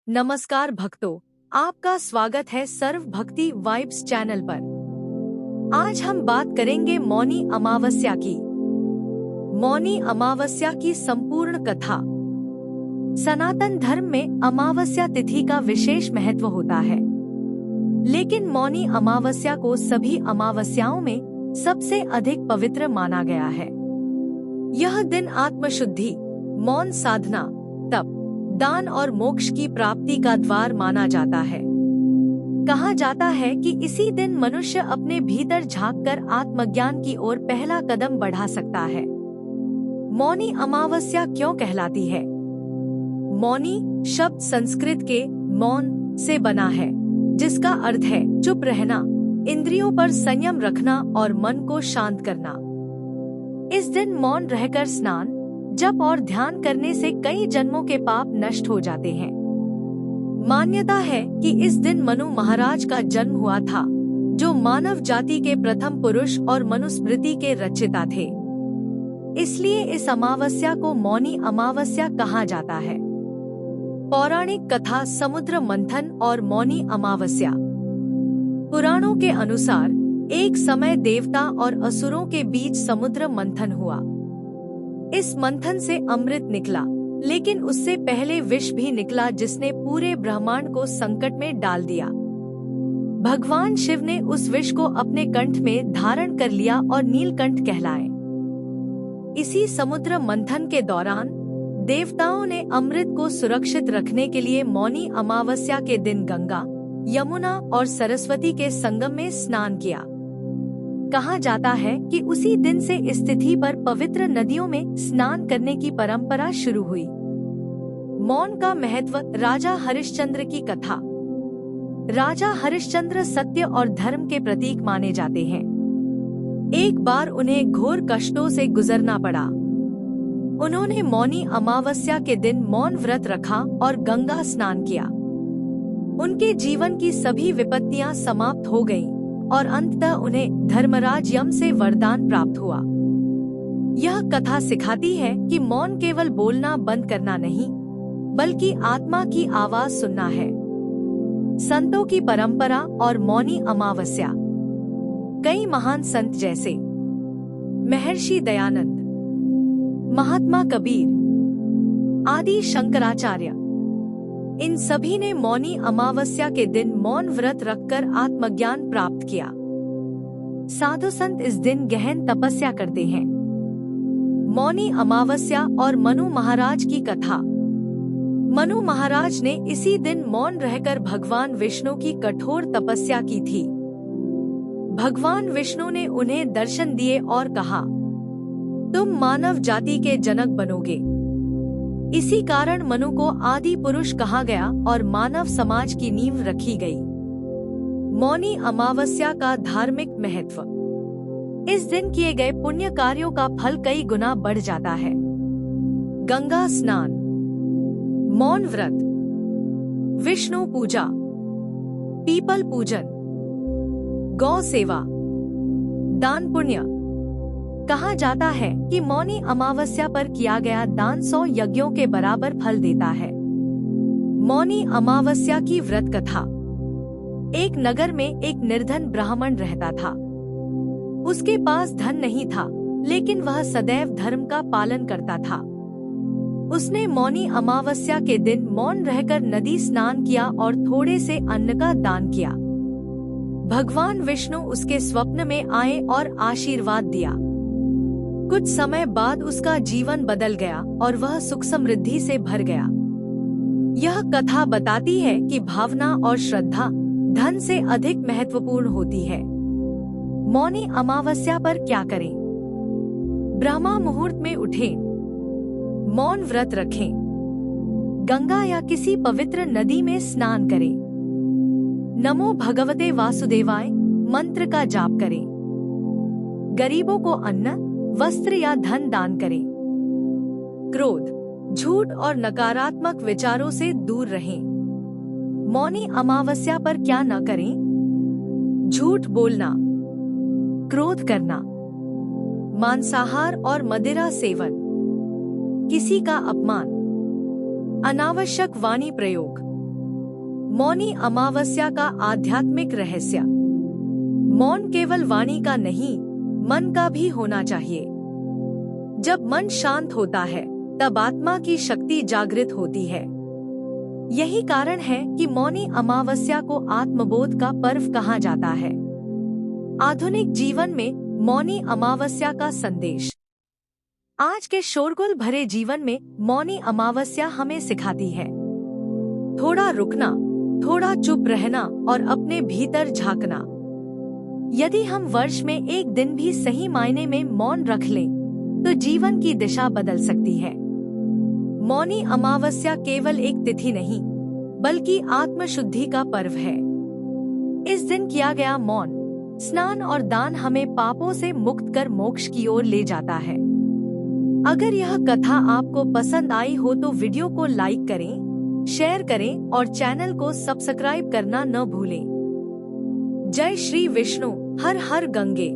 नमस्कार भक्तों, आपका स्वागत है सर्व भक्ति वाइब्स चैनल पर। आज हम बात करेंगे मौनी अमावस्या की। मौनी अमावस्या की संपूर्ण कथा। सनातन धर्म में अमावस्या तिथि का विशेष महत्व होता है, लेकिन मौनी अमावस्या को सभी अमावस्याओं में सबसे अधिक पवित्र माना गया है। यह दिन आत्मशुद्धि, मौन साधना, तप, दान और मोक्ष की प्राप्ति का द्वार माना जाता है। कहा जाता है कि इसी दिन मनुष्य अपने भीतर झांककर आत्मज्ञान की ओर पहला कदम बढ़ा सकता है। मौनी अमावस्या क्यों कहलाती है? मौनी शब्द संस्कृत के मौन से बना है, जिसका अर्थ है चुप रहना, इंद्रियों पर संयम रखना और मन को शांत करना। इस दिन मौन रहकर स्नान, जप और ध्यान करने से कई जन्मों के पाप नष्ट हो जाते हैं। मान्यता है कि इस दिन मनु महाराज का जन्म हुआ था, जो मानव जाति के प्रथम पुरुष और मनुस्मृति के रचयिता थे। इसलिए इस अमावस्या को मौनी अमावस्या कहा जाता है। पौराणिक कथा समुद्र मंथन और मौनी अमावस्या। पुराणों के अनुसार एक समय देवता और असुरों के बीच समुद्र मंथन हुआ। इस मंथन से अमृत निकला, लेकिन उससे पहले विष भी निकला, जिसने पूरे ब्रह्मांड को संकट में डाल दिया। भगवान शिव ने उस विष को अपने कंठ में धारण कर लिया और नीलकंठ कहलाए। इसी समुद्र मंथन के दौरान देवताओं ने अमृत को सुरक्षित रखने के लिए मौनी अमावस्या के दिन गंगा, यमुना और सरस्वती के संगम में स्नान किया। कहा जाता है कि उसी दिन से इस तिथि पर पवित्र नदियों में स्नान करने की परंपरा शुरू हुई। मौन का महत्व। राजा हरिश्चंद्र की कथा। राजा हरिश्चंद्र सत्य और धर्म के प्रतीक माने जाते हैं। एक बार उन्हें घोर कष्टों से गुजरना पड़ा। उन्होंने मौनी अमावस्या के दिन मौन व्रत रखा और गंगा स्नान किया। उनके जीवन की सभी विपत्तियां समाप्त हो गईं और अंततः उन्हें धर्मराज यम से वरदान प्राप्त हुआ। यह कथा सिखाती है कि मौन केवल बोलना बंद करना नहीं, बल्कि आत्मा की आवाज सुनना है। संतों की परंपरा और मौनी अमावस्या। कई महान संत जैसे महर्षि दयानंद, महात्मा कबीर आदि, शंकराचार्य, इन सभी ने मौनी अमावस्या के दिन मौन व्रत रखकर आत्मज्ञान प्राप्त किया। साधु संत इस दिन गहन तपस्या करते हैं। मौनी अमावस्या और मनु महाराज की कथा। मनु महाराज ने इसी दिन मौन रहकर भगवान विष्णु की कठोर तपस्या की थी। भगवान विष्णु ने उन्हें दर्शन दिए और कहा, तुम मानव जाति के जनक बनोगे। इसी कारण मनु को आदि पुरुष कहा गया और मानव समाज की नींव रखी गई। मौनी अमावस्या का धार्मिक महत्व। इस दिन किए गए पुण्य कार्यों का फल कई गुना बढ़ जाता है। गंगा स्नान, मौन व्रत, विष्णु पूजा, पीपल पूजन, गौ सेवा, दान पुण्य। कहा जाता है कि मौनी अमावस्या पर किया गया दान 100 यज्ञों के बराबर फल देता है। मौनी अमावस्या की व्रत कथा। एक नगर में एक निर्धन ब्राह्मण रहता था। उसके पास धन नहीं था, लेकिन वह सदैव धर्म का पालन करता था। उसने मौनी अमावस्या के दिन मौन रहकर नदी स्नान किया और थोड़े से अन्न का दान किया। भगवान विष्णु उसके स्वप्न में आए और आशीर्वाद दिया। कुछ समय बाद उसका जीवन बदल गया और वह सुख समृद्धि से भर गया। यह कथा बताती है कि भावना और श्रद्धा धन से अधिक महत्वपूर्ण होती है। मौनी अमावस्या पर क्या करें? ब्रह्मा मुहूर्त में उठें, मौन व्रत रखें, गंगा या किसी पवित्र नदी में स्नान करें, नमो भगवते वासुदेवाय मंत्र का जाप करें, गरीबों को अन्न, वस्त्र या धन दान करें। क्रोध, झूठ और नकारात्मक विचारों से दूर रहें। मौनी अमावस्या पर क्या न करें? झूठ बोलना, क्रोध करना, मांसाहार और मदिरा सेवन, किसी का अपमान, अनावश्यक वाणी प्रयोग, मौनी अमावस्या का आध्यात्मिक रहस्य। मौन केवल वाणी का नहीं, मन का भी होना चाहिए। जब मन शांत होता है, तब आत्मा की शक्ति जागृत होती है। यही कारण है कि मौनी अमावस्या को आत्मबोध का पर्व कहा जाता है। आधुनिक जीवन में मौनी अमावस्या का संदेश। आज के शोरगुल भरे जीवन में मौनी अमावस्या हमें सिखाती है थोड़ा रुकना, थोड़ा चुप रहना और अपने भीतर झांकना। यदि हम वर्ष में एक दिन भी सही मायने में मौन रख लें, तो जीवन की दिशा बदल सकती है। मौनी अमावस्या केवल एक तिथि नहीं, बल्कि आत्मशुद्धि का पर्व है। इस दिन किया गया मौन, स्नान और दान हमें पापों से मुक्त कर मोक्ष की ओर ले जाता है। अगर यह कथा आपको पसंद आई हो तो वीडियो को लाइक करें, शेयर करें और चैनल को सब्सक्राइब करना न भूलें। जय श्री विष्णु। हर हर गंगे।